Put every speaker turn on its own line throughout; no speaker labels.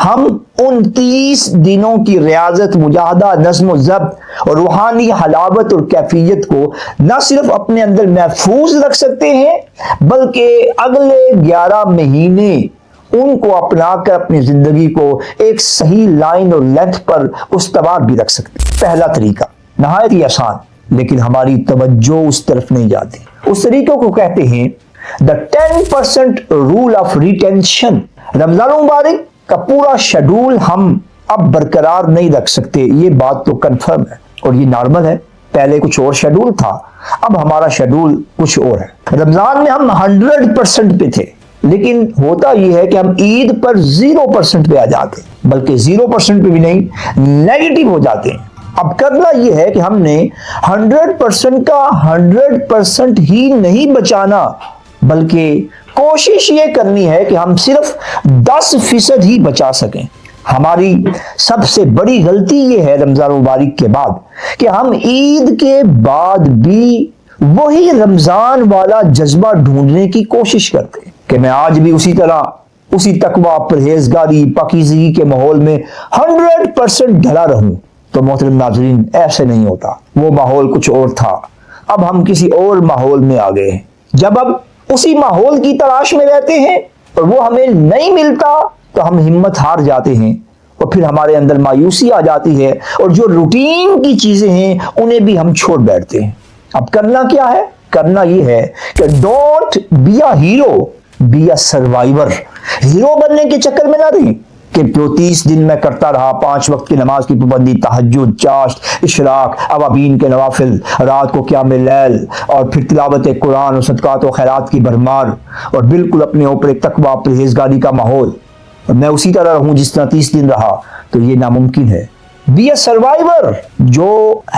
ہم ان 30 دنوں کی ریاضت، مجاہدہ، نظم و ضبط اور روحانی حلاوت اور کیفیت کو نہ صرف اپنے اندر محفوظ رکھ سکتے ہیں بلکہ اگلے 11 مہینے ان کو اپنا کر اپنی زندگی کو ایک صحیح لائن اور لینتھ پر استوار بھی رکھ سکتے ہیں۔ پہلا طریقہ نہایت ہی آسان، لیکن ہماری توجہ اس طرف نہیں جاتی۔ اس طریقے کو کہتے ہیں the 10% rule of retention۔ رمضان مبارک کا پورا شیڈول ہم اب برقرار نہیں رکھ سکتے، یہ بات تو کنفرم ہے اور یہ نارمل ہے۔ پہلے کچھ اور شیڈول تھا، اب ہمارا شیڈول کچھ اور ہے۔ رمضان میں ہم 100% پہ تھے، لیکن ہوتا یہ ہے کہ ہم عید پر 0% پہ آ جاتے، بلکہ 0% پہ بھی نہیں، نیگیٹو ہو جاتے ہیں۔ اب کرنا یہ ہے کہ ہم نے 100% کا 100% ہی نہیں بچانا، بلکہ کوشش یہ کرنی ہے کہ ہم صرف 10% ہی بچا سکیں۔ ہماری سب سے بڑی غلطی یہ ہے رمضان مبارک کے بعد کہ ہم عید کے بعد بھی وہی رمضان والا جذبہ ڈھونڈنے کی کوشش کرتے ہیں کہ میں آج بھی اسی طرح، اسی تقویٰ، پرہیزگاری، پاکیزگی کے ماحول میں 100% ڈھلا رہوں۔ تو محترم ناظرین، ایسے نہیں ہوتا، وہ ماحول کچھ اور تھا، اب ہم کسی اور ماحول میں آ گئے ہیں۔ جب اب اسی ماحول کی تلاش میں رہتے ہیں اور وہ ہمیں نہیں ملتا تو ہم ہمت ہار جاتے ہیں اور پھر ہمارے اندر مایوسی آ جاتی ہے اور جو روٹین کی چیزیں ہیں انہیں بھی ہم چھوڑ بیٹھتے ہیں۔ اب کرنا کیا ہے؟ کرنا یہ ہے کہ don't be a hero, be a survivor. Hero بننے کے چکر میں نہ رہیں کہ جو 30 دن میں کرتا رہا، 5 وقت کی نماز کی پابندی، تہجد، چاشت، اشراق، اوابین کے نوافل، رات کو قیام لیل اور پھر تلاوت قرآن اور صدقات و خیرات کی بھرمار اور بالکل اپنے اوپر ایک تقویٰ، پرہیزگاری کا ماحول، اور میں اسی طرح رہوں جس طرح 30 دن رہا، تو یہ ناممکن ہے۔ بی اے سروائیور، جو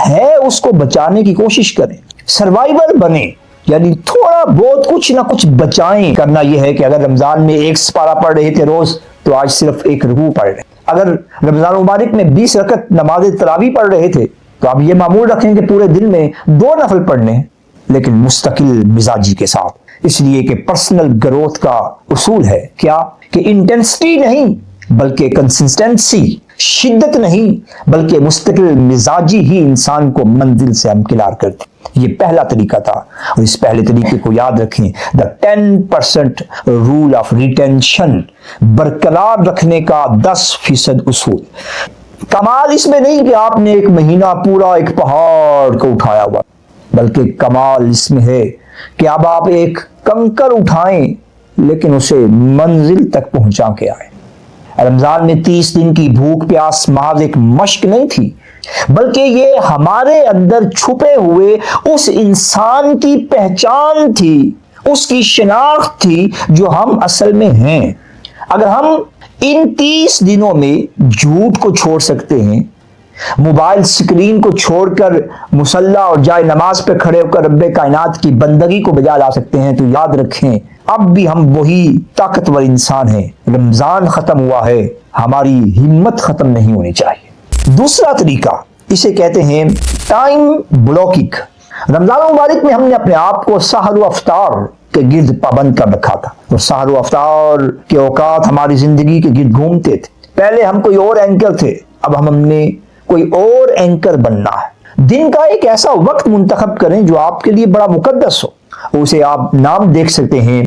ہے اس کو بچانے کی کوشش کریں، سروائیور بنے، یعنی تھوڑا بہت کچھ نہ کچھ بچائیں۔ کرنا یہ ہے کہ اگر رمضان میں 1 سپارہ پڑھ رہے تھے روز، تو آج صرف 1 رکوع پڑھ رہے ہیں۔ اگر رمضان مبارک میں 20 رکعت نماز تراویح پڑھ رہے تھے، تو آپ یہ معمول رکھیں کہ پورے دن میں 2 نفل پڑھنے ہیں، لیکن مستقل مزاجی کے ساتھ، اس لیے کہ پرسنل گروتھ کا اصول ہے کیا کہ انٹینسٹی نہیں بلکہ کنسسٹنسی، شدت نہیں بلکہ مستقل مزاجی ہی انسان کو منزل سے ہمکنار کرتی۔ یہ پہلا طریقہ تھا، اور اس پہلے طریقے کو یاد رکھیں، the 10% rule of retention، برقرار رکھنے کا 10% اصول۔ کمال اس میں نہیں کہ آپ نے 1 مہینہ پورا ایک پہاڑ کو اٹھایا ہوا، بلکہ کمال اس میں ہے کہ اب آپ ایک کنکر اٹھائیں لیکن اسے منزل تک پہنچا کے آئیں۔ رمضان میں 30 دن کی بھوک پیاس محض ایک مشق نہیں تھی، بلکہ یہ ہمارے اندر چھپے ہوئے اس انسان کی پہچان تھی، اس کی شناخت تھی جو ہم اصل میں ہیں۔ اگر ہم ان 30 دنوں میں جھوٹ کو چھوڑ سکتے ہیں، موبائل سکرین کو چھوڑ کر مصلی اور جائے نماز پہ کھڑے ہو کر رب کائنات کی بندگی کو بجا لا سکتے ہیں، تو یاد رکھیں اب بھی ہم وہی طاقتور انسان ہیں۔ رمضان ختم ہوا ہے، ہماری ہمت ختم نہیں ہونی چاہیے۔ دوسرا طریقہ، اسے کہتے ہیں ٹائم بلاکنگ۔ رمضان مبارک میں ہم نے اپنے آپ کو سحر و افطار کے گرد پابند کر رکھا تھا، اور سحر و افطار کے اوقات ہماری زندگی کے گرد گھومتے تھے۔ پہلے ہم کوئی اور اینکر تھے، اب ہم نے کوئی اور اینکر بننا ہے۔ دن کا ایک ایسا وقت منتخب کریں جو آپ کے لیے بڑا مقدس ہو، اسے آپ نام دیکھ سکتے ہیں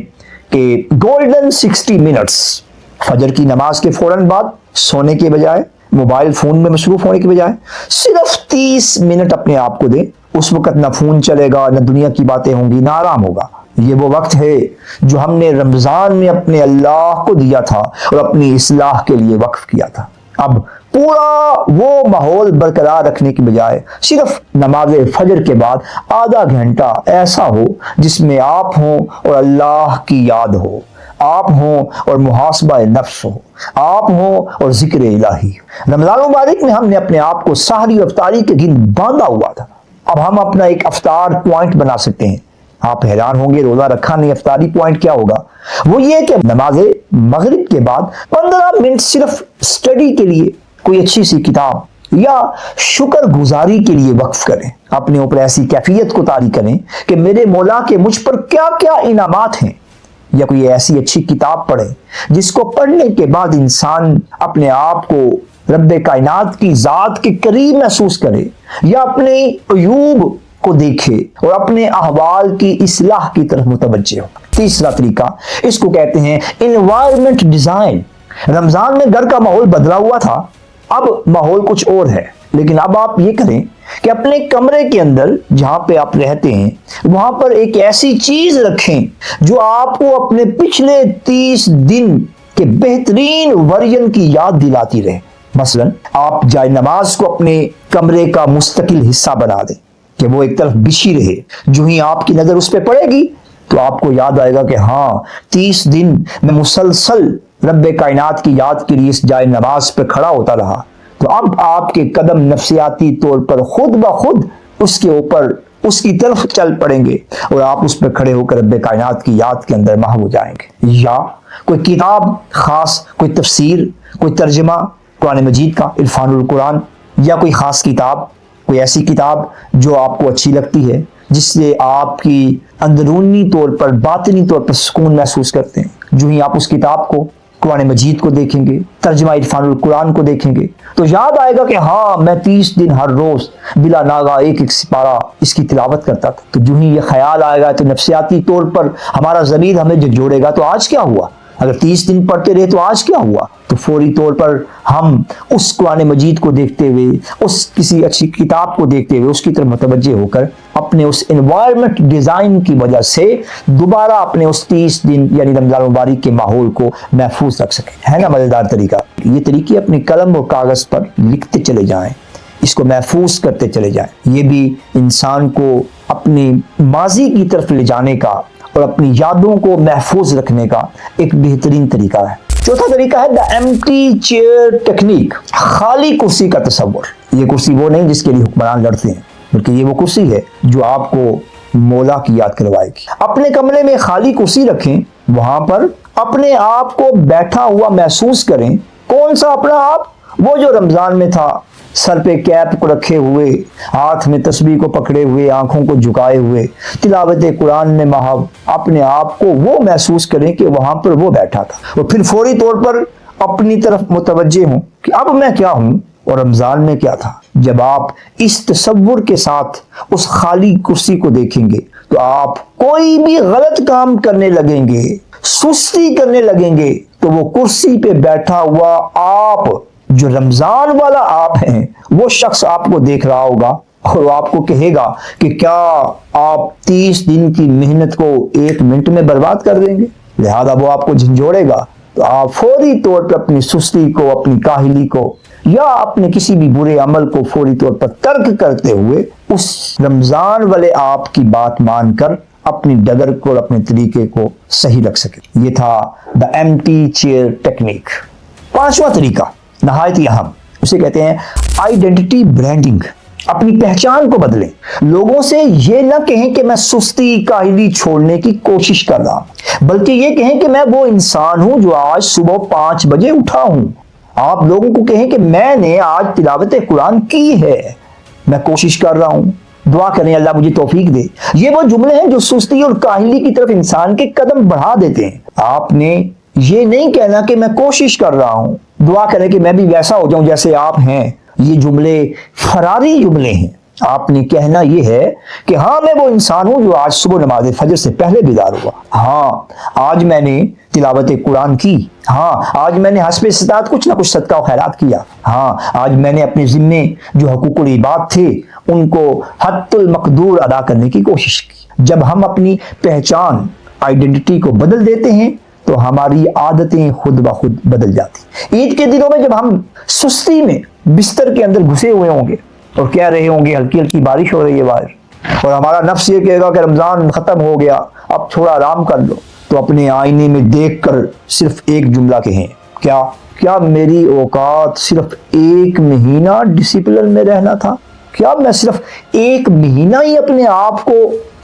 کہ گولڈن 60 منٹس۔ فجر کی نماز کے فوراً بعد سونے کے بجائے، موبائل فون میں مصروف ہونے کے بجائے صرف 30 منٹ اپنے آپ کو دیں۔ اس وقت نہ فون چلے گا، نہ دنیا کی باتیں ہوں گی، نہ آرام ہوگا۔ یہ وہ وقت ہے جو ہم نے رمضان میں اپنے اللہ کو دیا تھا اور اپنی اصلاح کے لیے وقف کیا تھا۔ اب پورا وہ ماحول برقرار رکھنے کی بجائے صرف نماز فجر کے بعد آدھا گھنٹہ ایسا ہو جس میں آپ ہوں اور اللہ کی یاد ہو، آپ ہوں اور محاسبہ نفس ہو، آپ ہوں اور ذکر الہی۔ رمضان مبارک میں ہم نے اپنے آپ کو سحری افطاری کے گرد باندھا ہوا تھا، اب ہم اپنا ایک افطار پوائنٹ بنا سکتے ہیں۔ آپ حیران ہوں گے روزہ رکھا نہیں، افطاری پوائنٹ کیا ہوگا؟ وہ یہ کہ نماز مغرب کے بعد 15 منٹ صرف اسٹڈی کے لیے کوئی اچھی سی کتاب یا شکر گزاری کے لیے وقف کریں۔ اپنے اوپر ایسی کیفیت کو طاری کریں کہ میرے مولا کے مجھ پر کیا کیا انعامات ہیں، یا کوئی ایسی اچھی کتاب پڑھے جس کو پڑھنے کے بعد انسان اپنے آپ کو رب کائنات کی ذات کے قریب محسوس کرے، یا اپنے عیوب کو دیکھے اور اپنے احوال کی اصلاح کی طرف متوجہ ہو۔ تیسرا طریقہ، اس کو کہتے ہیں انوائرمنٹ ڈیزائن۔ رمضان میں گھر کا ماحول بدلا ہوا تھا، اب ماحول کچھ اور ہے، لیکن اب آپ یہ کریں کہ اپنے کمرے کے اندر جہاں پہ آپ رہتے ہیں وہاں پر ایک ایسی چیز رکھیں جو آپ کو اپنے پچھلے 30 دن کے بہترین ورژن کی یاد دلاتی رہے۔ مثلا آپ جائے نماز کو اپنے کمرے کا مستقل حصہ بنا دیں کہ وہ ایک طرف بچھی رہے، جو ہی آپ کی نظر اس پہ پڑے گی تو آپ کو یاد آئے گا کہ ہاں 30 دن میں مسلسل رب کائنات کی یاد کے لیے اس جائے نماز پہ کھڑا ہوتا رہا، تو اب آپ کے قدم نفسیاتی طور پر خود بخود اس کے اوپر اس کی طرف چل پڑیں گے اور آپ اس پہ کھڑے ہو کر رب کائنات کی یاد کے اندر محو ہو جائیں گے۔ یا کوئی کتاب خاص، کوئی تفسیر، کوئی ترجمہ قرآن مجید کا، عرفان القرآن، یا کوئی خاص کتاب، کوئی ایسی کتاب جو آپ کو اچھی لگتی ہے جس سے آپ کی اندرونی طور پر، باطنی طور پر سکون محسوس کرتے ہیں، جو ہی آپ اس کتاب کو، قرآن مجید کو دیکھیں گے، ترجمہ عرفان القرآن کو دیکھیں گے تو یاد آئے گا کہ ہاں میں 30 دن ہر روز بلا ناغہ ایک ایک سپارہ اس کی تلاوت کرتا تھا۔ تو جو ہی یہ خیال آئے گا تو نفسیاتی طور پر ہمارا ضمیر ہمیں جھنجھوڑے گا، تو آج کیا ہوا؟ اگر 30 دن پڑھتے رہے تو آج کیا ہوا؟ تو فوری طور پر ہم اس قرآن مجید کو دیکھتے ہوئے، اس کسی اچھی کتاب کو دیکھتے ہوئے اس کی طرف متوجہ ہو کر اپنے اس انوائرمنٹ ڈیزائن کی وجہ سے دوبارہ اپنے اس 30 دن یعنی رمضان مبارک کے ماحول کو محفوظ رکھ سکیں۔ ہے نا مزیدار طریقہ؟ یہ طریقے اپنے قلم اور کاغذ پر لکھتے چلے جائیں، اس کو محفوظ کرتے چلے جائیں، یہ بھی انسان کو اپنی ماضی کی طرف لے جانے کا اور اپنی یادوں کو محفوظ رکھنے کا ایک بہترین طریقہ ہے۔ چوتھا طریقہ ہے دا ایمٹی چیئر ٹیکنیک، خالی کرسی کا تصور۔ یہ کرسی وہ نہیں جس کے لیے حکمران لڑتے ہیں، بلکہ یہ وہ کرسی ہے جو آپ کو مولا کی یاد کروائے گی۔ اپنے کمرے میں خالی کرسی رکھیں، وہاں پر اپنے آپ کو بیٹھا ہوا محسوس کریں۔ کون سا اپنا آپ؟ وہ جو رمضان میں تھا، سر پہ کیپ کو رکھے ہوئے، ہاتھ میں تسبیح کو پکڑے ہوئے، آنکھوں کو جھکائے ہوئے، تلاوت قرآن میں محو اپنے آپ کو وہ محسوس کریں کہ وہاں پر وہ بیٹھا تھا، اور پھر فوری طور پر اپنی طرف متوجہ ہوں کہ اب میں کیا ہوں اور رمضان میں کیا تھا۔ جب آپ اس تصور کے ساتھ اس خالی کرسی کو دیکھیں گے تو آپ کوئی بھی غلط کام کرنے لگیں گے، سستی کرنے لگیں گے، تو وہ کرسی پہ بیٹھا ہوا آپ جو رمضان والا آپ ہیں وہ شخص آپ کو دیکھ رہا ہوگا اور وہ آپ کو کہے گا کہ کیا آپ 30 دن کی محنت کو 1 منٹ میں برباد کر دیں گے؟ لہذا وہ آپ کو جھنجھوڑے گا، تو آپ فوری طور پر اپنی سستی کو، اپنی کاہلی کو یا اپنے کسی بھی برے عمل کو فوری طور پر ترک کرتے ہوئے اس رمضان والے آپ کی بات مان کر اپنی ڈگر کو اور اپنے طریقے کو صحیح رکھ سکے۔ یہ تھا دا ایمٹی چیئر ٹیکنیک۔ پانچواں طریقہ نہایت ہی اہم، اسے کہتے ہیں آئیڈینٹی برانڈنگ۔ اپنی پہچان کو بدلیں، لوگوں سے یہ نہ کہیں کہ میں سستی کاہلی چھوڑنے کی کوشش کر رہا ہوں، بلکہ یہ کہیں کہ میں وہ انسان ہوں جو آج صبح 5 بجے اٹھا ہوں۔ آپ لوگوں کو کہیں کہ میں نے آج تلاوت قرآن کی ہے، میں کوشش کر رہا ہوں، دعا کریں اللہ مجھے توفیق دے۔ یہ وہ جملے ہیں جو سستی اور کاہلی کی طرف انسان کے قدم بڑھا دیتے ہیں۔ آپ نے یہ نہیں کہنا کہ میں کوشش کر رہا ہوں، دعا کریں کہ میں بھی ویسا ہو جاؤں جیسے آپ ہیں۔ یہ جملے فراری جملے ہیں۔ آپ نے کہنا یہ ہے کہ ہاں میں وہ انسان ہوں جو آج صبح نماز فجر سے پہلے بیدار ہوا، ہاں آج میں نے تلاوت قرآن کی، ہاں آج میں نے حسب استطاعت کچھ نہ کچھ صدقہ و خیرات کیا، ہاں آج میں نے اپنے ذمے جو حقوق العباد تھے ان کو حد المقدور ادا کرنے کی کوشش کی۔ جب ہم اپنی پہچان، آئیڈینٹی کو بدل دیتے ہیں تو ہماری عادتیں خود بخود بدل جاتی۔ عید کے دنوں میں جب ہم سستی میں بستر کے اندر گھسے ہوئے ہوں گے اور کہہ رہے ہوں گے ہلکی ہلکی بارش ہو رہی ہے باہر، اور ہمارا نفس یہ کہے گا کہ رمضان ختم ہو گیا اب تھوڑا آرام کر لو، تو اپنے آئینے میں دیکھ کر صرف ایک جملہ کہیں، کیا میری اوقات صرف 1 مہینہ ڈسپلن میں رہنا تھا؟ کیا میں صرف 1 مہینہ ہی اپنے آپ کو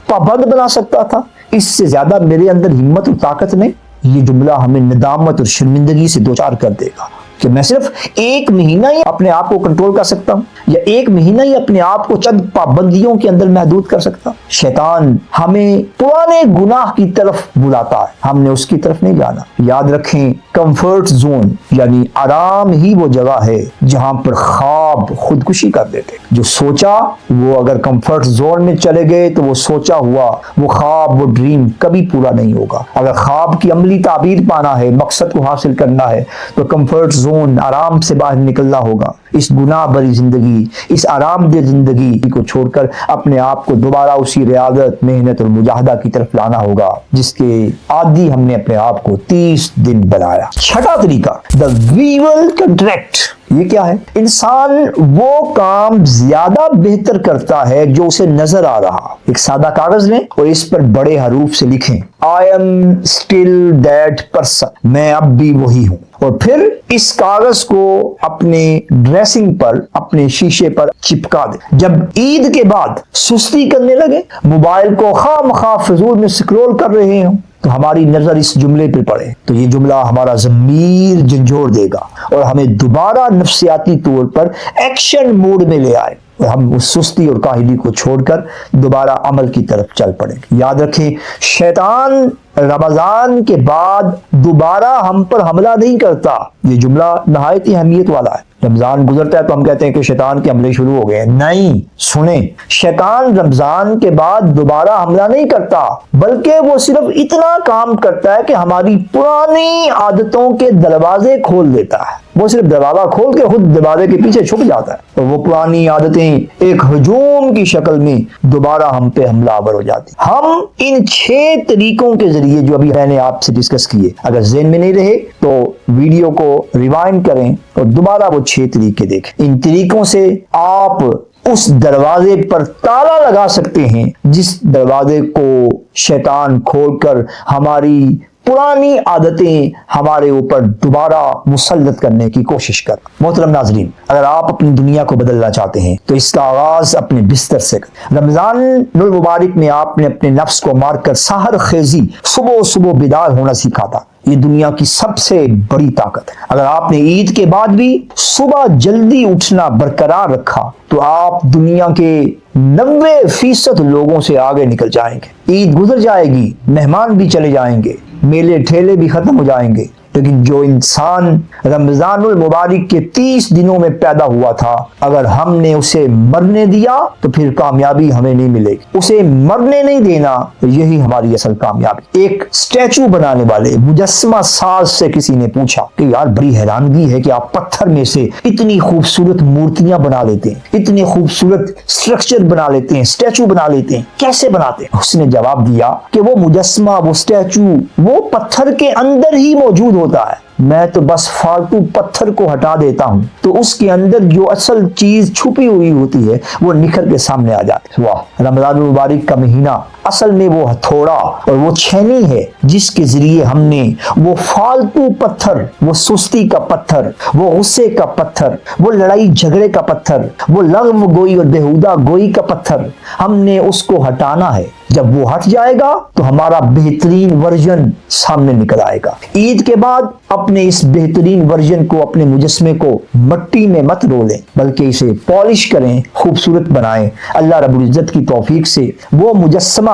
پابند بنا سکتا تھا؟ اس سے زیادہ میرے اندر ہمت اور طاقت نہیں۔ یہ جملہ ہمیں ندامت اور شرمندگی سے دوچار کر دے گا، کہ میں صرف ایک مہینہ ہی اپنے آپ کو کنٹرول کر سکتا ہوں یا ایک مہینہ ہی اپنے آپ کو چند پابندیوں کے اندر محدود کر سکتا ہوں. شیطان ہمیں پرانے گناہ کی طرف بلاتا ہے, ہم نے اس کی طرف نہیں جانا. یاد رکھیں, کمفرٹ زون یعنی آرام ہی وہ جگہ ہے جہاں پر خواب خودکشی کر دیتے. جو سوچا وہ اگر کمفرٹ زون میں چلے گئے تو وہ سوچا ہوا وہ خواب وہ ڈریم کبھی پورا نہیں ہوگا. اگر خواب کی عملی تعبیر پانا ہے, مقصد کو حاصل کرنا ہے تو کمفرٹ زون آرام سے باہر نکلنا ہوگا. اس گناہ بری زندگی, اس آرام دہ زندگی کو چھوڑ کر اپنے آپ کو دوبارہ اسی ریاضت, محنت اور مجاہدہ کی طرف لانا ہوگا جس کے عادی ہم نے اپنے آپ کو 30 دن بنایا. چھٹا طریقہ, دا ویول کنٹریکٹ. یہ کیا ہے؟ انسان وہ کام زیادہ بہتر کرتا ہے جو اسے نظر آ رہا. ایک سادہ کاغذ لیں اور اس پر بڑے حروف سے لکھیں I am still that person. میں اب بھی وہی ہوں. اور پھر اس کاغذ کو اپنے ڈریسنگ پر, اپنے شیشے پر چپکا دیں. جب عید کے بعد سستی کرنے لگے, موبائل کو خواہ مخواہ فضول میں سکرول کر رہے ہوں, تو ہماری نظر اس جملے پہ پڑے تو یہ جملہ ہمارا ضمیر جھنجھوڑ دے گا اور ہمیں دوبارہ نفسیاتی طور پر ایکشن موڈ میں لے آئے اور ہم اس سستی اور کاہلی کو چھوڑ کر دوبارہ عمل کی طرف چل پڑیں گے. یاد رکھیں, شیطان رمضان کے بعد دوبارہ ہم پر حملہ نہیں کرتا. یہ جملہ نہایت ہی اہمیت والا ہے. رمضان گزرتا ہے تو ہم کہتے ہیں کہ شیطان کے حملے شروع ہو گئے. نہیں, سنیں, شیطان رمضان کے بعد دوبارہ حملہ نہیں کرتا بلکہ وہ صرف اتنا کام کرتا ہے کہ ہماری پرانی عادتوں کے دروازے کھول دیتا ہے. وہ صرف دروازہ کھول کے خود دروازے کے پیچھے چھپ جاتا ہے اور وہ پرانی عادتیں ایک ہجوم کی شکل میں دوبارہ ہم پہ حملہ آور ہو جاتی. ہم ان 6 طریقوں کے ذریعے جو ابھی میں نے آپ سے ڈسکس کیے, اگر ذہن میں نہیں رہے تو ویڈیو کو ریوائنڈ کریں اور دوبارہ وہ 6 طریقے دیکھیں. ان طریقوں سے آپ اس دروازے پر تالا لگا سکتے ہیں جس دروازے کو شیطان کھول کر ہماری پرانی عادتیں ہمارے اوپر دوبارہ مسلط کرنے کی کوشش کر. محترم ناظرین, اگر آپ اپنی دنیا کو بدلنا چاہتے ہیں تو اس کا آغاز اپنے بستر سے کریں. رمضان المبارک میں آپ نے اپنے نفس کو مار کر سحر خیزی, صبح بیدار ہونا سیکھا تھا. یہ دنیا کی سب سے بڑی طاقت ہے. اگر آپ نے عید کے بعد بھی صبح جلدی اٹھنا برقرار رکھا تو آپ دنیا کے 90% لوگوں سے آگے نکل جائیں گے. عید گزر جائے گی, مہمان بھی چلے جائیں گے, میلے ٹھیلے بھی ختم ہو جائیں گے, لیکن جو انسان رمضان المبارک کے 30 دنوں میں پیدا ہوا تھا, اگر ہم نے اسے مرنے دیا تو پھر کامیابی ہمیں نہیں ملے گی. اسے مرنے نہیں دینا, یہی ہماری اصل کامیابی. ایک سٹیچو بنانے والے مجسمہ ساز سے کسی نے پوچھا کہ یار بڑی حیرانگی ہے کہ آپ پتھر میں سے اتنی خوبصورت مورتیاں بنا لیتے ہیں, اتنے خوبصورت سٹرکچر بنا لیتے ہیں, سٹیچو بنا لیتے ہیں, کیسے بناتے ہیں؟ اس نے جواب دیا کہ وہ مجسمہ, وہ سٹیچو وہ پتھر کے اندر ہی موجود ہوتا ہے. میں تو بس فالتو پتھر کو ہٹا دیتا ہوں تو اس کے اندر جو اصل چیز چھپی ہوئی ہوتی ہے وہ نکھر کے سامنے آ جاتی ہے. واہ, رمضان المبارک کا مہینہ اصل میں وہ ہتھوڑا اور وہ چھینی ہے جس کے ذریعے ہم نے وہ فالتو پتھر, وہ سستی کا پتھر, وہ غصے کا پتھر, وہ لڑائی جھگڑے کا پتھر, وہ لغو گوئی اور بےہودہ گوئی کا پتھر, ہم نے اس کو ہٹانا ہے. جب وہ ہٹ جائے گا تو ہمارا بہترین ورژن سامنے نکل آئے گا. عید کے بعد اپنے اس بہترین ورژن کو, اپنے مجسمے کو مٹی میں مت رولیں بلکہ اسے پالش کریں, خوبصورت بنائیں. اللہ رب العزت کی توفیق سے وہ مجسمہ,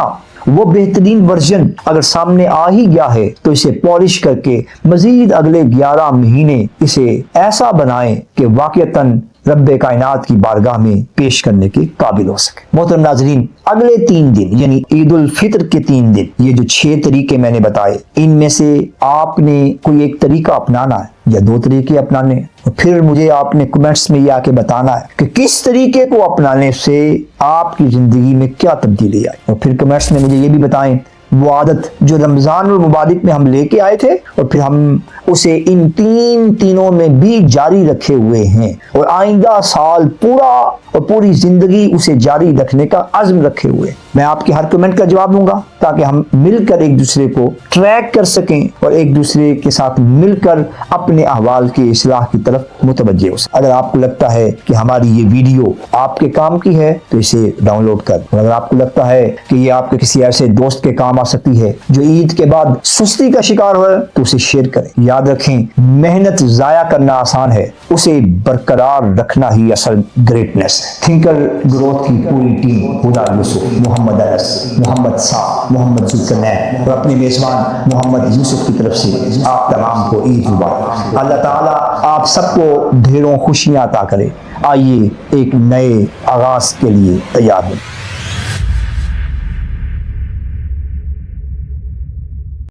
وہ بہترین ورژن اگر سامنے آ ہی گیا ہے تو اسے پالش کر کے مزید اگلے 11 مہینے اسے ایسا بنائیں کہ واقعتاً رب کائنات کی بارگاہ میں پیش کرنے کے قابل ہو سکے. محترم ناظرین, اگلے 3 دن یعنی عید الفطر کے 3 دن, یہ جو 6 طریقے میں نے بتائے, ان میں سے آپ نے کوئی ایک طریقہ اپنانا ہے یا 2 طریقے اپنانے, اور پھر مجھے آپ نے کمنٹس میں یہ آ کے بتانا ہے کہ کس طریقے کو اپنانے سے آپ کی زندگی میں کیا تبدیلی آئی. اور پھر کمنٹس میں مجھے یہ بھی بتائیں وہ عادت جو رمضان المبارک میں ہم لے کے آئے تھے اور پھر ہم اسے ان 3 دنوں میں بھی جاری رکھے ہوئے ہیں اور آئندہ سال پورا اور پوری زندگی اسے جاری رکھنے کا عزم رکھے ہوئے. میں آپ کے ہر کمنٹ کا جواب دوں گا تاکہ ہم مل کر ایک دوسرے کو ٹریک کر سکیں اور ایک دوسرے کے ساتھ مل کر اپنے احوال کی اصلاح کی طرف متوجہ ہو سکیں. اگر آپ کو لگتا ہے کہ ہماری یہ ویڈیو آپ کے کام کی ہے تو اسے ڈاؤن لوڈ کر, اور اگر آپ کو لگتا ہے کہ یہ آپ کے کسی ایسے دوست کے کام آ سکتی ہے جو عید کے بعد سستی کا شکار ہو تو اسے شیئر کریں. یاد یاد رکھیں محنت ضائع کرنا آسان ہے، اسے برقرار رکھنا ہی اصل گریٹنس ہے۔ تھنکر گروتھ کی پوری ٹیم، ہدا یوسف، محمد انس، محمد صاحب، محمد ذوالقرنین اور اپنے میزبان محمد یوسف کی طرف سے آپ تمام کو عید مبارک۔ اللہ تعالیٰ آپ سب کو ڈھیروں خوشیاں عطا کرے۔ آئیے ایک نئے آغاز کے لیے تیار ہوں۔